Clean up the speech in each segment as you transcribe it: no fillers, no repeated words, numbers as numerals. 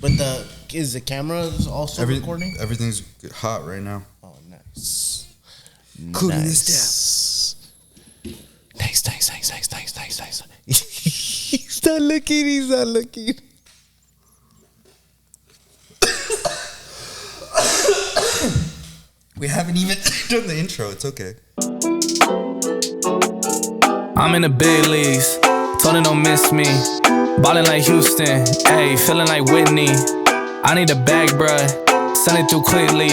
But is the camera also recording? Everything's hot right now. Oh, nice. Cooling this down. Nice. He's not looking. We haven't even done the intro. It's okay. I'm in the big leagues, told her don't miss me. Ballin' like Houston, ayy, feeling like Whitney. I need a bag, bruh, send it through quickly.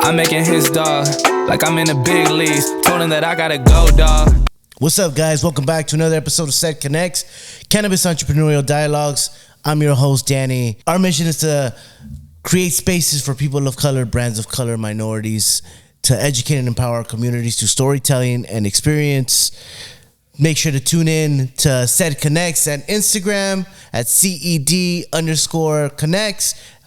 I'm making his dog, like I'm in the big leagues. Told him that I gotta go, dog. What's up, guys? Welcome back to another episode of Set Connects, Cannabis Entrepreneurial Dialogues. I'm your host, Danny. Our mission is to create spaces for people of color, brands of color, minorities, to educate and empower our communities through storytelling and experience. Make sure to tune in to Set Connects at Instagram at CED_connects.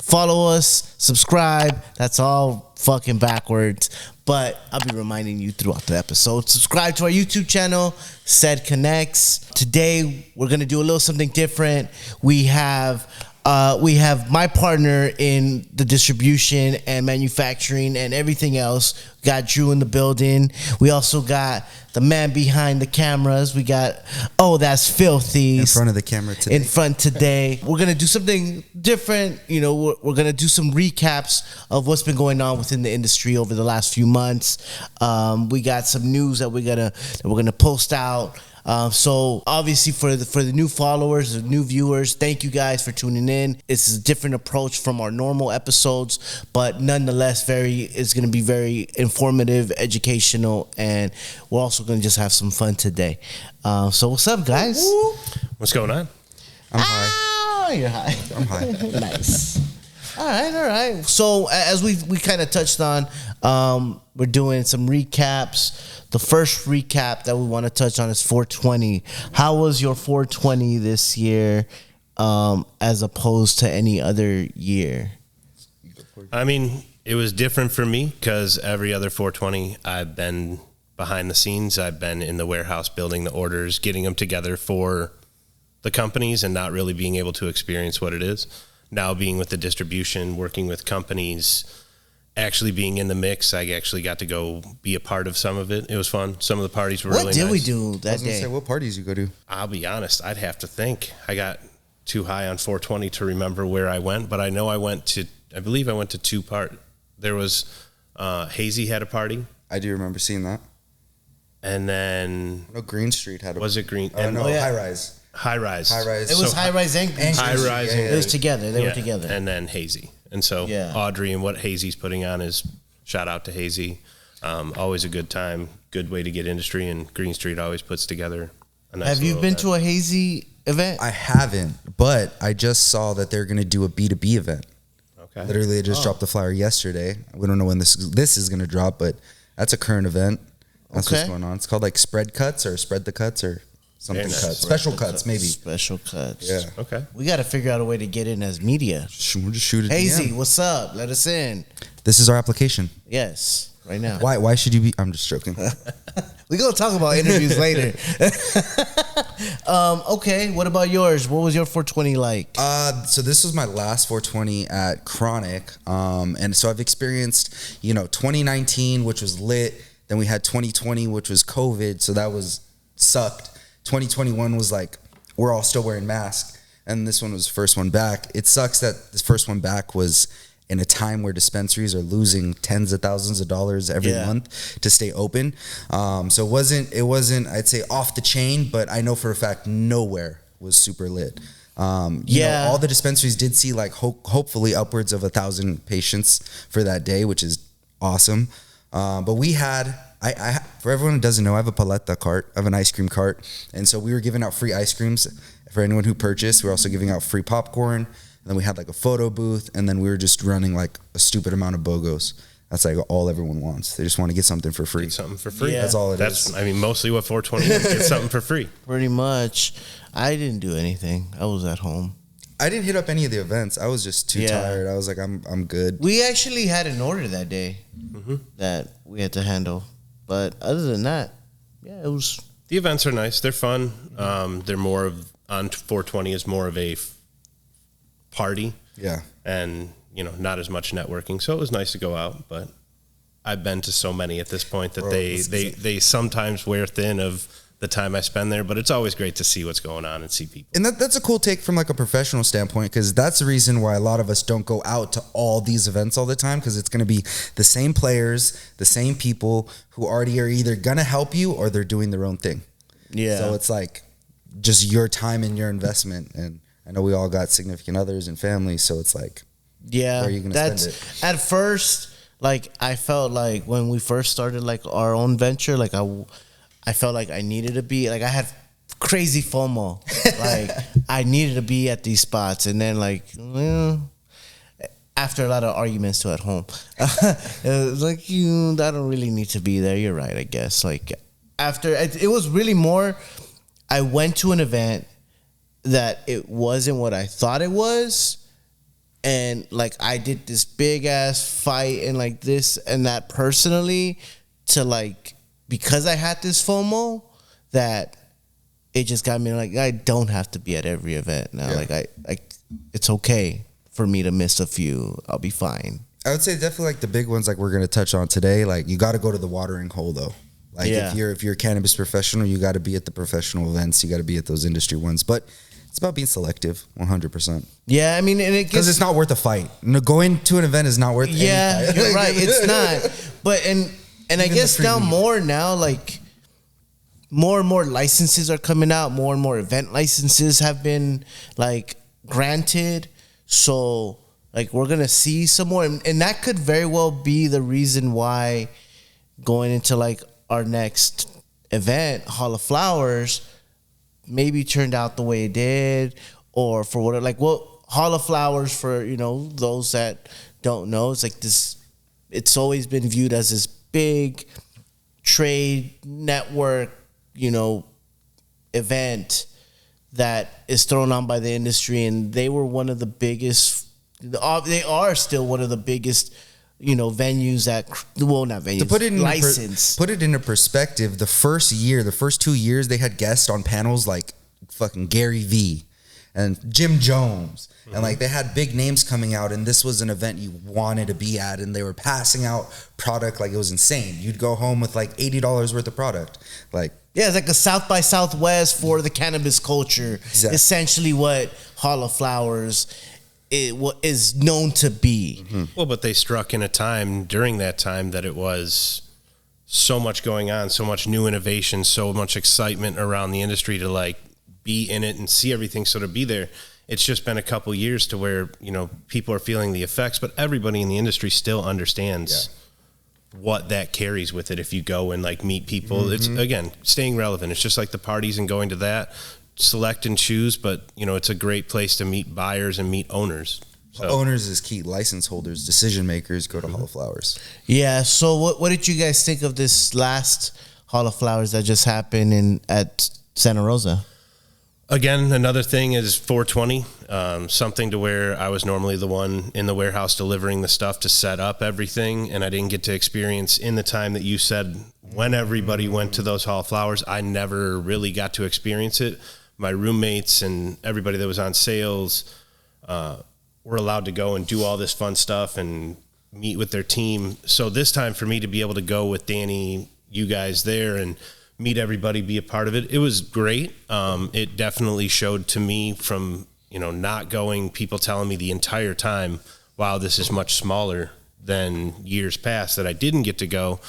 Follow us, subscribe. That's all fucking backwards, but I'll be reminding you throughout the episode. Subscribe to our YouTube channel, Set Connects. Today, we're going to do a little something different. We have my partner in the distribution and manufacturing and everything else. We got Drew in the building. We also got the man behind the cameras. We got, that's Filthy. In front of the camera today. We're going to do something different. You know, we're going to do some recaps of what's been going on within the industry over the last few months. We got some news that we're going to post out. So obviously for the new followers, the new viewers, thank you guys for tuning in. It's a different approach from our normal episodes, but nonetheless, it's going to be very informative, educational, and we're also going to just have some fun today. So what's up, guys? What's going on? I'm high. Oh, you're high. I'm high. Nice. All right. So as we kind of touched on, we're doing some recaps. The first recap that we want to touch on is 420. How was your 420 this year, as opposed to any other year? I mean, it was different for me because every other 420, I've been behind the scenes. I've been in the warehouse building the orders, getting them together for the companies and not really being able to experience what it is. Now being with the distribution, working with companies, actually being in the mix, I actually got to go be a part of some of it. It was fun. Some of the parties were really nice. What did we do that I was day? gonna say, what parties you go to? I'll be honest, I'd have to think. I got too high on 420 to remember where I went, but I know I believe I went to two There was, Hazy had a party. I do remember seeing that. And then... No, Green Street had a... Was it Green? High Rise. High Rise. It was High Rise and High Rise. It was together. They were together. And then Hazy. And so Audrey and what Hazy's putting on is shout out to Hazy. Always a good time, good way to get industry, and Green Street always puts together a nice Have you been event. to a Hazy event? I haven't, but I just saw that they're going to do a B2B event. Okay. Literally, they just dropped the flyer yesterday. We don't know when this is going to drop, but that's a current event. That's what's going on. It's called like Spread Cuts or Spread the Cuts or something cuts. Special cuts, maybe. Special cuts. Yeah. Okay. We got to figure out a way to get in as media. We'll just shoot it. Hazy, what's up? Let us in. This is our application. Yes, right now. Why should you be? I'm just joking. We're going to talk about interviews later. Okay, what about yours? What was your 420 like? So this was my last 420 at Chronic. And so I've experienced, 2019, which was lit. Then we had 2020, which was COVID. So that was sucked. 2021 was like, we're all still wearing masks. And this one was the first one back. It sucks that this first one back was in a time where dispensaries are losing tens of thousands of dollars every month to stay open. So it wasn't, I'd say off the chain, but I know for a fact nowhere was super lit. All the dispensaries did see like hopefully upwards of 1,000 patients for that day, which is awesome. But we had, I for everyone who doesn't know, I have a paleta cart. I have an ice cream cart. And so we were giving out free ice creams for anyone who purchased. We were also giving out free popcorn. And then we had like a photo booth. And then we were just running like a stupid amount of BOGOs. That's like all everyone wants. They just want to get something for free. Get something for free. Yeah. That's all it is. I mean, mostly what 420 is, get something for free. Pretty much. I didn't do anything. I was at home. I didn't hit up any of the events. I was just too tired. I was like, I'm good. We actually had an order that day that we had to handle. But other than that, it was... The events are nice. They're fun. They're more of, on 420 is more of a party. Yeah. And, not as much networking. So it was nice to go out, but I've been to so many at this point that they sometimes wear thin of the time I spend there, but it's always great to see what's going on and see people. And that's a cool take from like a professional standpoint, because that's the reason why a lot of us don't go out to all these events all the time, because it's going to be the same players, the same people who already are either going to help you or they're doing their own thing. Yeah. So it's like just your time and your investment. And I know we all got significant others and families, so it's like, yeah, where are you going to spend it? At first, like I felt like when we first started like our own venture, like I felt like I needed to be, like I had crazy FOMO. Like I needed to be at these spots. And then like, after a lot of arguments too at home, it was like, I don't really need to be there. You're right, I guess. Like after, it was really more, I went to an event that it wasn't what I thought it was. And like I did this big ass fight and like this and that personally to like, because I had this FOMO, that it just got me like, I don't have to be at every event now. Yeah. Like it's okay for me to miss a few. I'll be fine. I would say definitely like the big ones like we're going to touch on today. Like you got to go to the watering hole though. Like if you're a cannabis professional, you got to be at the professional events. You got to be at those industry ones. But it's about being selective, 100%. Yeah, I mean, and it because it's not worth a fight. No, going to an event is not worth. Yeah, any fight. You're right. It's not. But and I guess now like more and more licenses are coming out. More and more event licenses have been like granted. So like we're gonna see some more, and that could very well be the reason why going into like our next event, Hall of Flowers, maybe turned out the way it did, or for what, like, what Hall of Flowers, for those that don't know, it's like this, it's always been viewed as this big trade network event that is thrown on by the industry, and they were one of the biggest, they are still one of the biggest venues that, well, not venues, to put it in license. Put it into perspective, the first 2 years, they had guests on panels like fucking Gary Vee and Jim Jones. Mm-hmm. And like they had big names coming out, and this was an event you wanted to be at, and they were passing out product like it was insane. You'd go home with like $80 worth of product. Like, yeah, it's like a South by Southwest for the cannabis culture. Exactly. Essentially what Hall of Flowers is known to be. Mm-hmm. Well, but they struck in a time during that time that it was so much going on, so much new innovation, so much excitement around the industry to like be in it and see everything. So to be there, it's just been a couple years to where, people are feeling the effects, but everybody in the industry still understands what that carries with it. If you go and like meet people, mm-hmm. It's again, staying relevant. It's just like the parties and going to that. Select and choose, but it's a great place to meet buyers and meet owners. So. Owners is key. License holders, decision makers, go to Hall of Flowers. Yeah. So what did you guys think of this last Hall of Flowers that just happened at Santa Rosa? Again, another thing is 420, something to where I was normally the one in the warehouse delivering the stuff to set up everything, and I didn't get to experience in the time that you said when everybody went to those Hall of Flowers. I never really got to experience it. My roommates and everybody that was on sales were allowed to go and do all this fun stuff and meet with their team. So this time for me to be able to go with Danny, you guys there, and meet everybody, be a part of it, it was great. It definitely showed to me from, not going, people telling me the entire time, wow, this is much smaller than years past that I didn't get to go.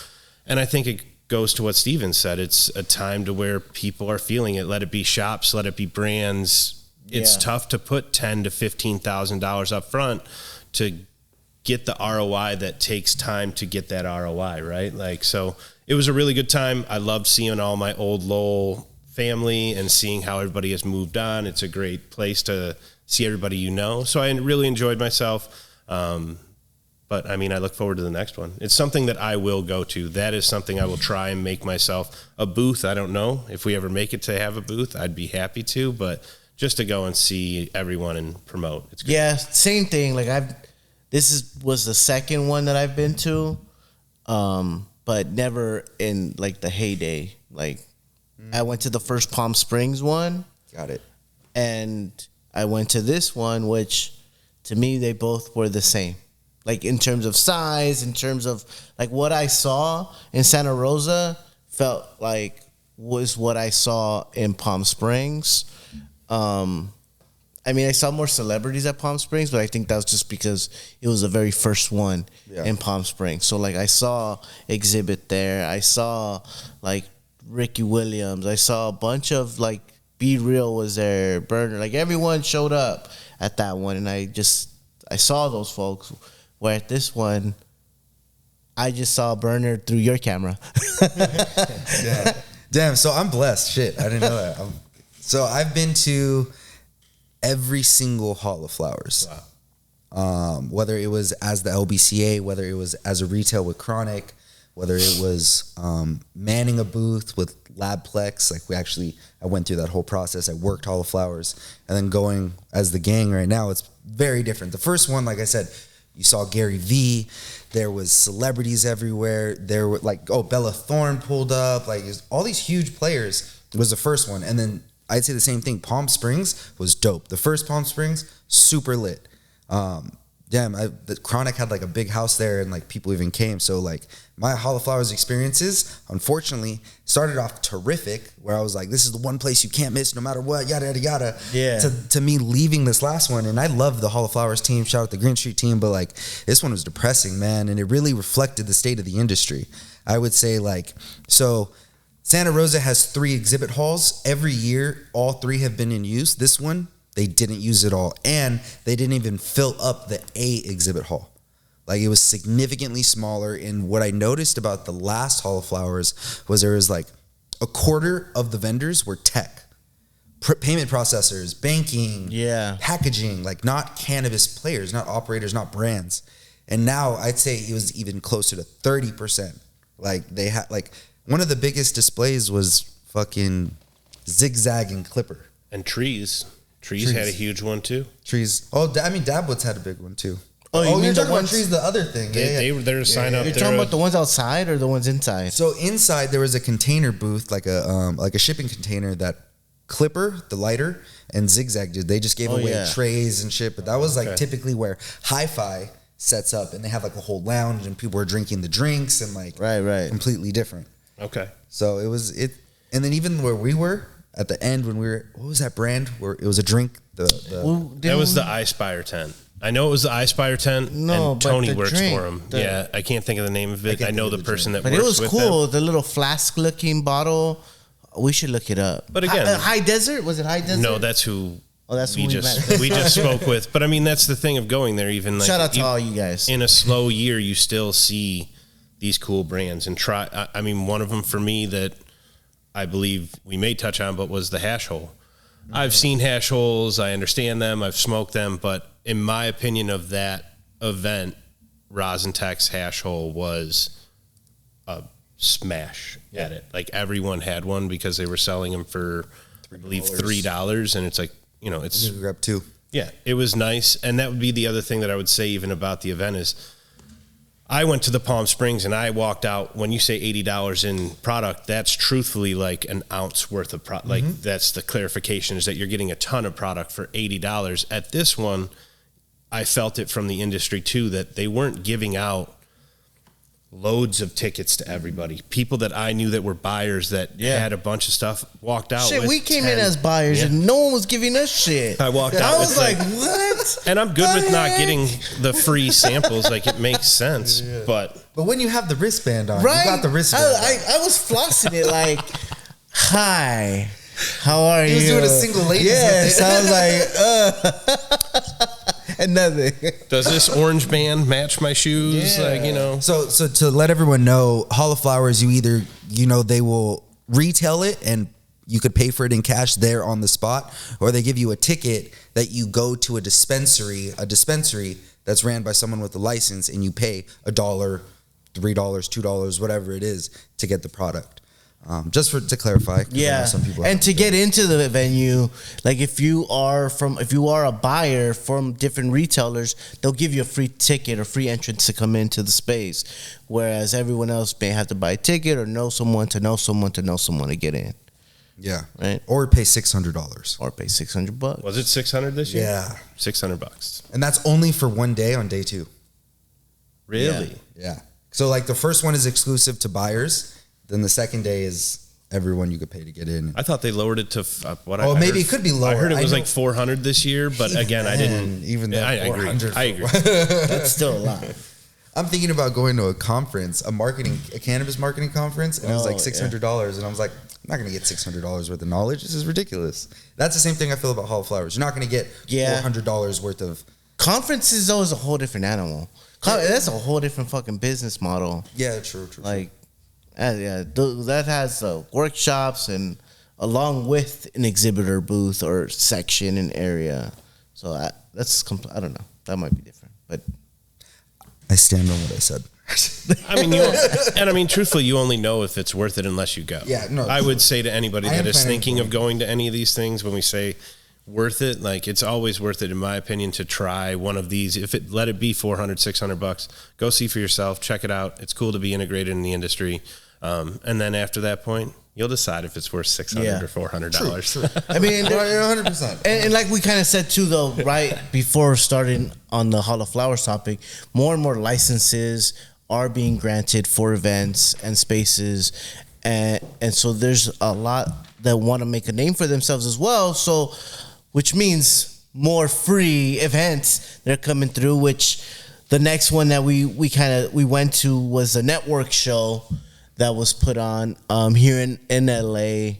And I think it goes to what Steven said. It's a time to where people are feeling it. Let it be shops, let it be brands. It's tough to put $10,000 to $15,000 up front to get the ROI that takes time to get that ROI, right? Like, so it was a really good time. I loved seeing all my old Lowell family and seeing how everybody has moved on. It's a great place to see everybody So I really enjoyed myself. But I mean, I look forward to the next one. It's something that I will go to. That is something I will try and make myself a booth. I don't know if we ever make it to have a booth. I'd be happy to, but just to go and see everyone and promote. It's good. Yeah, same thing. Like was the second one that I've been to, but never in like the heyday. Like I went to the first Palm Springs one. Got it. And I went to this one, which to me, they both were the same. Like in terms of size, in terms of like what I saw in Santa Rosa felt like was what I saw in Palm Springs. I mean, I saw more celebrities at Palm Springs, but I think that was just because it was the very first one in Palm Springs. So, like, I saw Exhibit there. I saw, like, Ricky Williams. I saw a bunch of, like, Be Real was there. Burner. Like, everyone showed up at that one. And I saw those folks. Where at this one, I just saw Burner through your camera. Damn, so I'm blessed. Shit, I didn't know that. So I've been to every single Hall of Flowers. Wow. Whether it was as the LBCA, whether it was as a retail with Chronic, whether it was manning a booth with Labplex. Like I went through that whole process. I worked Hall of Flowers. And then going as the gang right now, it's very different. The first one, like I said, you saw Gary Vee. There was celebrities everywhere. There were Bella Thorne pulled up. Like all these huge players was the first one. And then I'd say the same thing. Palm Springs was dope. The first Palm Springs, super lit. The Chronic had like a big house there and like people even came. So like my Hall of Flowers experiences, unfortunately, started off terrific where I was like, this is the one place you can't miss no matter what, yada, yada, yada. Yeah. To me leaving this last one. And I love the Hall of Flowers team. Shout out the Green Street team. But like this one was depressing, man. And it really reflected the state of the industry. I would say Santa Rosa has 3 exhibit halls. Every year, all 3 have been in use. This one, they didn't use it all. And they didn't even fill up the A exhibit hall. Like, it was significantly smaller. And what I noticed about the last Hall of Flowers was there was like a quarter of the vendors were tech. Payment processors, banking, packaging, like not cannabis players, not operators, not brands. And now I'd say it was even closer to 30%. Like, they had like... One of the biggest displays was fucking Zigzag and Clipper. And Trees. Trees had a huge one too. Trees. Oh, I mean, Dabwoods had a big one too. Oh, you're talking about Trees, the other thing. They're sign up. You're talking about the ones outside or the ones inside? So inside there was a container booth, like a shipping container that Clipper, the lighter, and Zigzag did. They just gave away trays and shit. But that was like typically where Hi-Fi sets up, and they have like a whole lounge, and people were drinking the drinks and like right, completely different. Okay. So it was it, and then even where we were at the end when we were, what was that brand where it was a drink? That was the iSpire tent. I know it was the iSpire tent. No, and Tony but works for him. I can't think of the name of it. I know the person that works with them. But it was cool. The little flask-looking bottle. We should look it up. But again, High Desert, was it High Desert? No, that's who. Oh, that's we just spoke with. But I mean, that's the thing of going there. Even like, shout out to all you guys. In a slow year, you still see these cool brands and try. I mean, one of them for me that I believe we may touch on, but was the Hash Hole. Mm-hmm. I've seen Hash Holes. I understand them. I've smoked them. But in my opinion of that event, Rosentech's Hash Hole was a smash at it. Like everyone had one because they were selling them for, I believe, $3. And it's like, it's you grab 2. Yeah, it was nice. And that would be the other thing that I would say even about the event is I went to the Palm Springs and I walked out. When you say $80 in product, that's truthfully like an ounce worth of product. Like that's the clarification, is that you're getting a ton of product for $80. At this one, I felt it from the industry too, that they weren't giving out loads of tickets to everybody. People that I knew that were buyers that had a bunch of stuff walked out. Shit, we came in as buyers and no one was giving us shit. I walked out. I was like, what? And I'm good with not getting the free samples. Like it makes sense, but when you have the wristband on, right? You got the wristband. I was flossing it like, hi, how are you? He was doing a single ladies. Yes, I was like, and nothing. Does this orange band match my shoes? Yeah. So to let everyone know, Hall of Flowers, you either, they will retail it and you could pay for it in cash there on the spot, or they give you a ticket that you go to a dispensary that's ran by someone with a license, and you pay $1, $3, $2, whatever it is, to get the product. Just to clarify, some people and to get into the venue, like if you are a buyer from different retailers, they'll give you a free ticket or free entrance to come into the space, whereas everyone else may have to buy a ticket or know someone to get in. Yeah. Right. Or pay $600. Or pay $600. Was it 600 this year? Yeah. $600. And that's only for one day on day 2. Really? Yeah. So like the first one is exclusive to buyers. Then the second day is everyone you could pay to get in. I thought they lowered it to what I Oh, heard. maybe it could be lower. I heard it I was know- like 400 this year, but again, I didn't. Even Yeah, though I agree. 400 I agree. That's still a lot. I'm thinking about going to a conference, a cannabis marketing conference, and it was Oh, like $600, and I was like, I'm not gonna get $600 worth of knowledge. This is ridiculous. That's the same thing I feel about Hall of Flowers. You're not gonna get $400 worth of. Conferences though is a whole different animal. That's a whole different fucking business model. Yeah, true. Like, that has workshops and along with an exhibitor booth or section and area. So I don't know. That might be different, but I stand on what I said. I mean, truthfully, you only know if it's worth it unless you go. Yeah, no. I would say to anybody I am that is planning thinking on of going to any of these things, when we say worth it, like it's always worth it, in my opinion, to try one of these. Let it be $400, $600, go see for yourself, check it out. It's cool to be integrated in the industry. And then after that point, you'll decide if it's worth $600 or $400. True. I mean, 100%. and like we kind of said too, though, right before starting on the Hall of Flowers topic, more and more licenses are being granted for events and spaces, and so there's a lot that want to make a name for themselves as well. So, which means more free events that are coming through. Which the next one that we went to was a network show that was put on here in LA.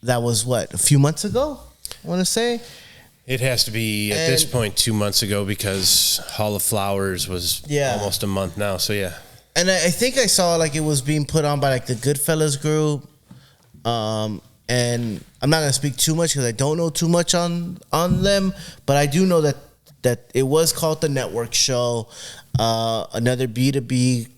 That was a few months ago, I want to say. It has to be at this point 2 months ago, because Hall of Flowers was almost a month now. So yeah. And I think I saw like it was being put on by like the Goodfellas group. And I'm not gonna speak too much because I don't know too much on them, but I do know that it was called the Network Show, another B2B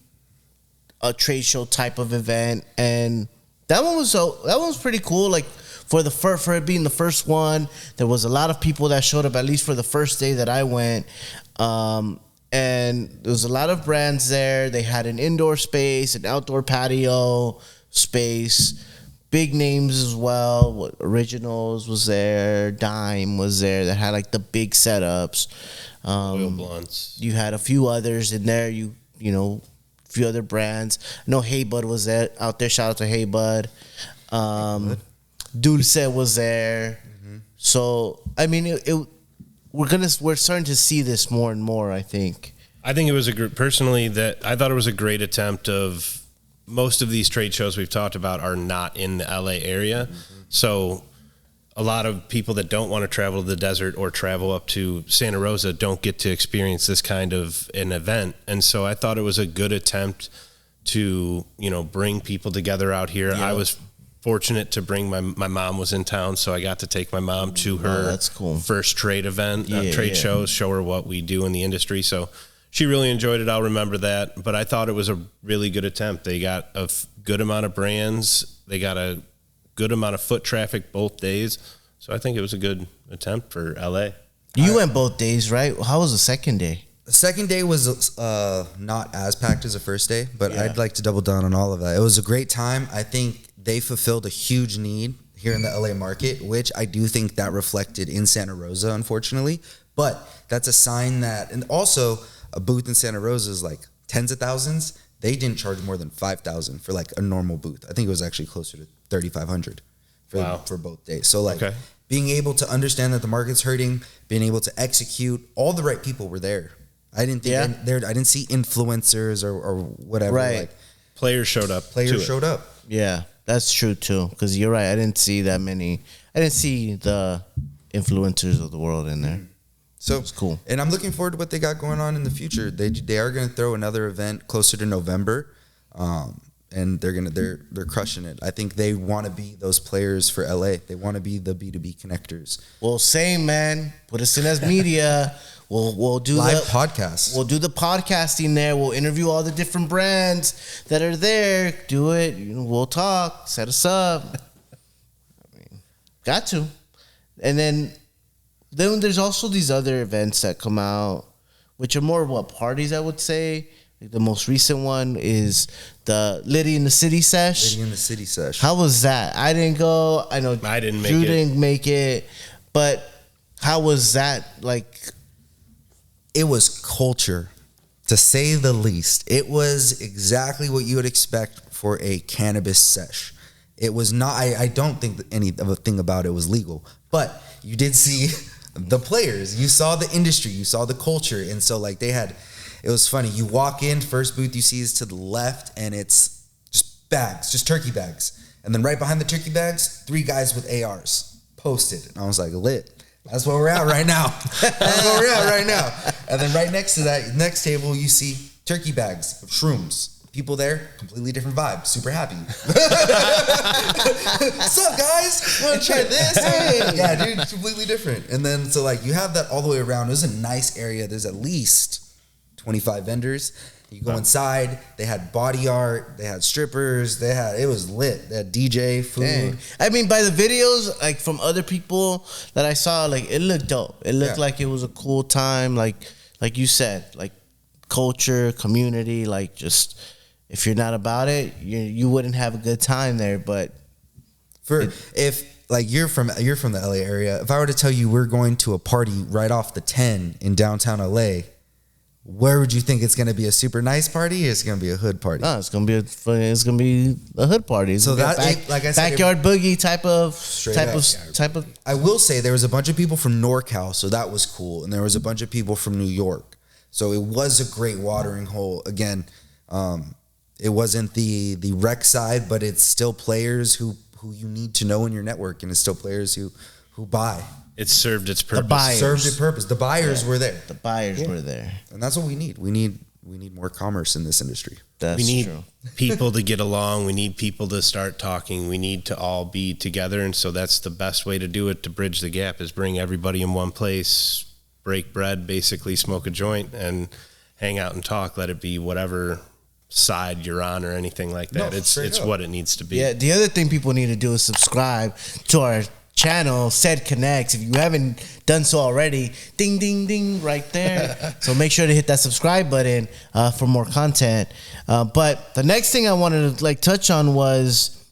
a trade show type of event, and that one was pretty cool. Like for it being the first one, there was a lot of people that showed up, at least for the first day that I went. And there was a lot of brands there. They had an indoor space, an outdoor patio space, big names as well. Originals was there, Dime was there, that had like the big setups. Oil Blunts. You had a few others in there. You know, a few other brands. I know Hey Bud was there out there. Shout out to Hey Bud. Dulce was there. Mm-hmm. So I mean, we're starting to see this more and more. I think it was I thought it was a great attempt. Of most of these trade shows we've talked about are not in the LA area, so a lot of people that don't want to travel to the desert or travel up to Santa Rosa don't get to experience this kind of an event. And so I thought it was a good attempt to, bring people together out here. Yeah. I was fortunate to bring my mom was in town, so I got to take my mom to her that's cool. first trade event, trade shows, show her what we do in the industry. So she really enjoyed it. I'll remember that. But I thought it was a really good attempt. They got a good amount of brands. They got a good amount of foot traffic both days. So I think it was a good attempt for LA. You went both days, right? How was the second day? The second day was not as packed as the first day, but I'd like to double down on all of that. It was a great time. I think they fulfilled a huge need here in the LA market, which I do think that reflected in Santa Rosa, unfortunately. But that's a sign that, and also a booth in Santa Rosa is like tens of thousands. They didn't charge more than $5,000 for like a normal booth. I think it was actually closer to $3,500 for both days. So like being able to understand that the market's hurting, being able to execute, all the right people were there. I didn't think I didn't see influencers or whatever. Right. Like, players showed up. Players showed up. Yeah, that's true too. Because you're right. I didn't see that many. I didn't see the influencers of the world in there. So it's cool. And I'm looking forward to what they got going on in the future. They are going to throw another event closer to November. And they're crushing it. I think they want to be those players for LA. They want to be the B2B connectors. Well, same, man. Put us in as media. We'll do live podcasts. We'll do the podcasting there. We'll interview all the different brands that are there. Do it. We'll talk. Set us up. I mean, got to. And then there's also these other events that come out, which are more parties, I would say. The most recent one is the Liddy in the City sesh. Liddy in the City sesh. How was that? I didn't go. I know I didn't make Drew it. didn't make it. But how was that? Like, It was culture, to say the least. It was exactly what you would expect for a cannabis sesh. It was not. I don't think that any of a thing about it was legal, but you did see the players. You saw the industry. You saw the culture, and so like they had. It was funny. You walk in, first booth you see is to the left, and it's just bags, just turkey bags. And then right behind the turkey bags, 3 guys with ARs posted. And I was like, lit. That's where we're at right now. That's where we're at right now. And then right next to that, next table, you see turkey bags of shrooms. People there, completely different vibe, super happy. What's up, guys? Want to try this? Yeah, dude, completely different. And then, so like, you have that all the way around. It was a nice area. There's at least 25 vendors. You go inside, they had body art, they had strippers, it was lit. They had DJ, food. dang. I mean, by the videos, like from other people that I saw, like it looked dope. It looked Yeah. like it was a cool time. Like you said, like culture, community. Like just if you're not about it, you wouldn't have a good time there. But If like you're from the LA area, if I were to tell you we're going to a party right off the 10 in downtown LA, where would you think it's going to be? A super nice party or it's going to be a hood party? no, it's gonna be a hood party. It's So gonna be a that- like I said, backyard boogie type of Straight type of. I will say there was a bunch of people from NorCal, so that was cool. And there was a bunch of people from New York. So it was a great watering hole. Again, it wasn't the rec side, but it's still players who you need to know in your network, and it's still players who buy. It served its purpose. buyers. Served its purpose. The buyers were there. The buyers were there. And that's what we need. We need more commerce in this industry. That's We need true. people to get along. We need people to start talking. We need to all be together. And so that's the best way to do it, to bridge the gap, is bring everybody in one place, break bread, basically smoke a joint and hang out and talk. Let it be whatever side you're on or anything like that. No, it's straight up. what it needs to be. Yeah, the other thing people need to do is subscribe to our channel, Said Connects. If you haven't done so already, ding, ding, ding, right there. So make sure to hit that subscribe button for more content. But the next thing I wanted to like touch on was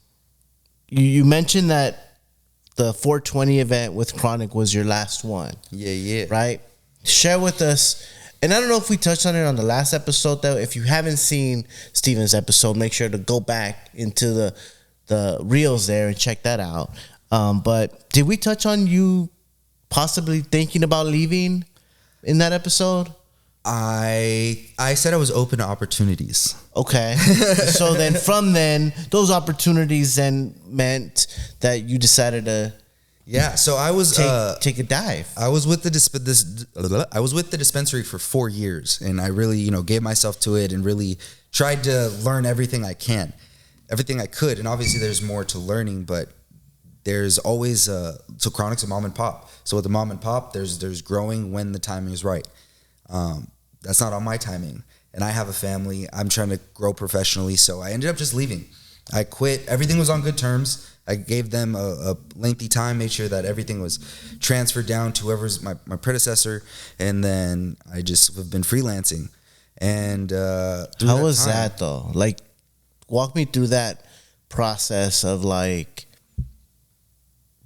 you mentioned that the 420 event with Chronic was your last one, Yeah. right? Share with us. And I don't know if we touched on it on the last episode, though. If you haven't seen Steven's episode, make sure to go back into the reels there and check that out. But did we touch on you possibly thinking about leaving in that episode? I said I was open to opportunities. Okay. So then from then, those opportunities then meant that you decided to Yeah. So I was take a dive. I was with the dispensary for 4 years, and I really, gave myself to it and really tried to learn everything I could. And obviously there's more to learning, but there's always so Chronic's a mom and pop. So with the mom and pop, there's growing when the timing is right. That's not on my timing, and I have a family. I'm trying to grow professionally, so I ended up just leaving. I quit. Everything was on good terms. I gave them a lengthy time, made sure that everything was transferred down to whoever's my predecessor, and then I just have been freelancing. And How was that though? Like, walk me through that process of like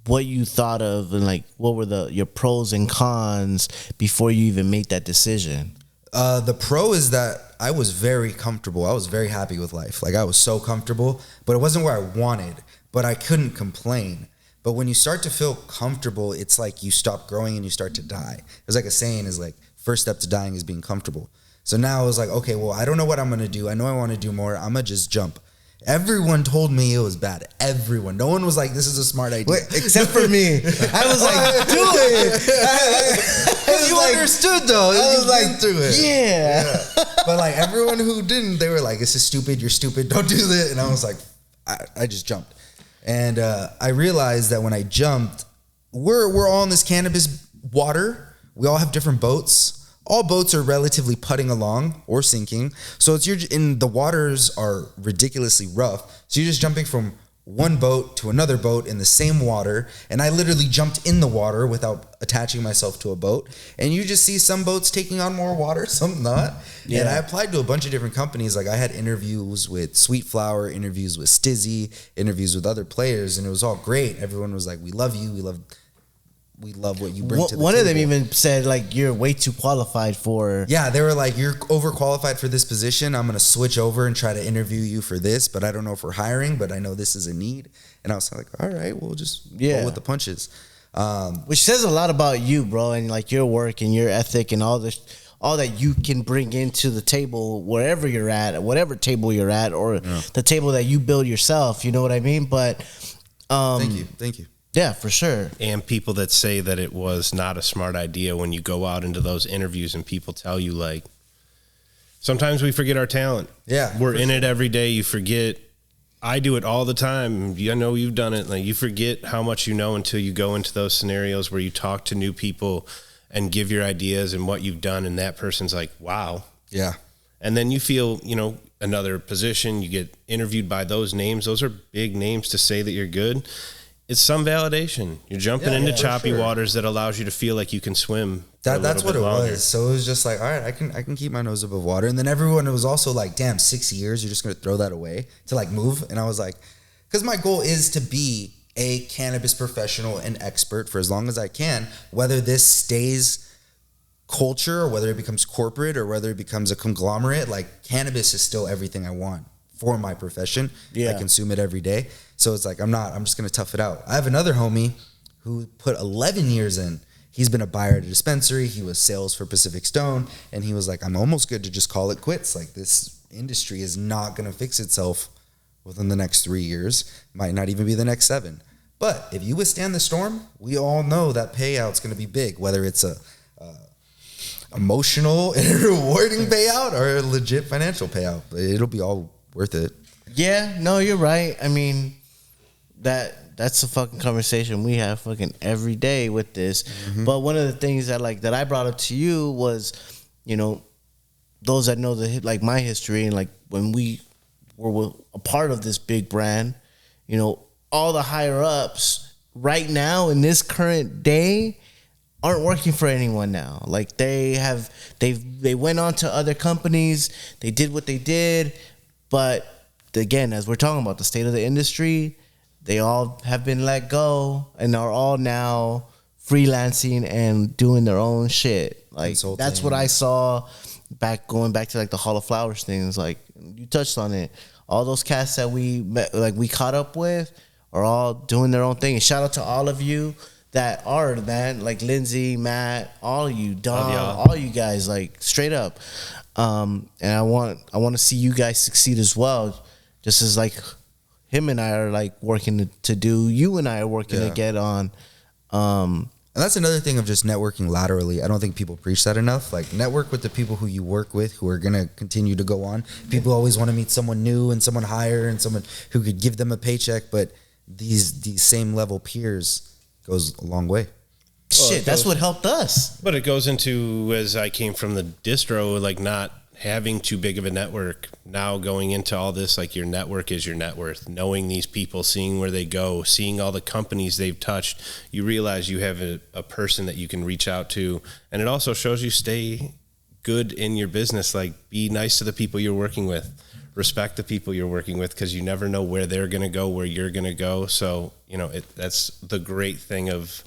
what you thought of and like what were your pros and cons before you even made that decision. The pro is that I was very comfortable. I was very happy with life. Like I was so comfortable, but it wasn't where I wanted, but I couldn't complain. But when you start to feel comfortable, it's like you stop growing and you start to die. There's like a saying is like, first step to dying is being comfortable. So now I was like, okay, well, I don't know what I'm going to do. I know I want to do more. I'm going to just jump. Everyone told me it was bad. Everyone. No one was like, this is a smart idea. Wait, except for me. I was like, do it. You understood though. I was You've like, been through it. yeah. But like everyone who didn't, they were like, this is stupid. You're stupid. Don't do that. And I was like, I just jumped. And I realized that when I jumped, we're all in this cannabis water. We all have different boats. All boats are relatively putting along or sinking. So the waters are ridiculously rough. So you're just jumping from one boat to another boat in the same water, and I literally jumped in the water without attaching myself to a boat. And you just see some boats taking on more water, some not. Yeah. And I applied to a bunch of different companies. Like I had interviews with Sweet Flower, interviews with Stizzy, interviews with other players, and it was all great. Everyone was like, "We love you. We love what you bring to the One table." of them even said like you're way too qualified for. Yeah, they were like, "You're overqualified for this position. I'm gonna switch over and try to interview you for this, but I don't know if we're hiring, but I know this is a need." And I was like, "All right, we'll just roll with the punches." Which says a lot about you, bro, and like your work and your ethic and all that you can bring into the table wherever you're at, whatever table you're at, or the table that you build yourself. You know what I mean? But Thank you. yeah, for sure. And people that say that it was not a smart idea when you go out into those interviews and people tell you, like, sometimes we forget our talent. Yeah, We're in it every day. You forget. I do it all the time. I know you've done it. Like, you forget how much you know until you go into those scenarios where you talk to new people and give your ideas and what you've done. And that person's like, wow. Yeah. And then you feel, another position. You get interviewed by those names. Those are big names to say that you're good. It's some validation. You're jumping into choppy waters that allows you to feel like you can swim. That's what it was. So it was just like, all right, I can keep my nose above water. And then everyone was also like, damn, 6 years, you're just gonna throw that away to like move. And I was like, because my goal is to be a cannabis professional and expert for as long as I can, whether this stays culture or whether it becomes corporate or whether it becomes a conglomerate. Like cannabis is still everything I want for my profession. Yeah. I consume it every day. So it's like, I'm just going to tough it out. I have another homie who put 11 years in. He's been a buyer at a dispensary. He was sales for Pacific Stone. And he was like, I'm almost good to just call it quits. Like this industry is not going to fix itself within the next 3 years. Might not even be the next 7. But if you withstand the storm, we all know that payout's going to be big, whether it's a emotional and rewarding payout or a legit financial payout. It'll be all worth it. Yeah, no, you're right. I mean, that's a fucking conversation we have fucking every day with this. Mm-hmm. But one of the things that I brought up to you was, those that know my history and like when we were a part of this big brand, all the higher ups right now in this current day aren't working for anyone now. Like they went on to other companies, they did what they did, but again, as we're talking about the state of the industry, they all have been let go and are all now freelancing and doing their own shit. Like that's what I saw going back to like the Hall of Flowers things. Like you touched on it. All those cats that we caught up with are all doing their own thing. And shout out to all of you that are, man, like Lindsay, Matt, all of you, Don, all you guys, like straight up. And I want to see you guys succeed as well. Just as like him and I are like working to do, you and I are working to get on. And that's another thing of just networking laterally. I don't think people preach that enough. Like network with the people who you work with who are going to continue to go on. People always want to meet someone new and someone higher and someone who could give them a paycheck. But these same level peers goes a long way. Shit, that's what helped us. But it goes into, as I came from the distro, like not having too big of a network, now going into all this, like your network is your net worth. Knowing these people, seeing where they go, seeing all the companies they've touched, you realize you have a person that you can reach out to. And it also shows you stay good in your business. Like be nice to the people you're working with. Respect the people you're working with because you never know where they're going to go, where you're going to go. So, that's the great thing of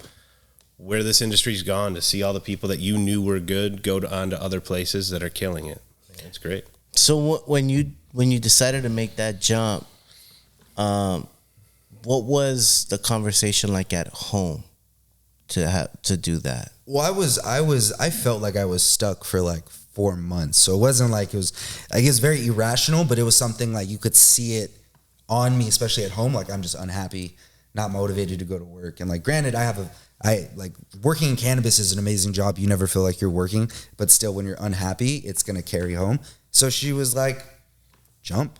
where this industry's gone, to see all the people that you knew were good go on to other places that are killing it. It's great. So when you decided to make that jump, what was the conversation like at home to do that? Well, I felt like I was stuck for like 4 months. So it wasn't like it was, I guess, very irrational, but it was something like you could see it on me, especially at home. Like I'm just unhappy, not motivated to go to work. And like, granted, I like working in cannabis is an amazing job. You never feel like you're working, but still when you're unhappy, it's going to carry home. So she was like, jump.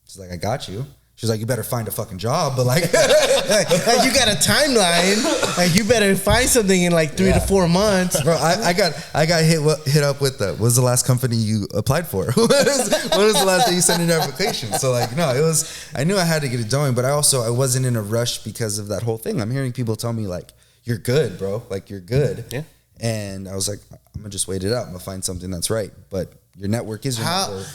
She's like, I got you. She's like, you better find a fucking job, but like, like you got a timeline. Like you better find something in like 3 to 4 months. bro. I got hit up with what was the last company you applied for? what was the last day you sent in your application? So like, no, it was. I knew I had to get it going, but I wasn't in a rush because of that whole thing. I'm hearing people tell me like, you're good, bro. Like you're good. Yeah. And I was like, I'm gonna just wait it out. I'm gonna find something that's right. But your network is your network.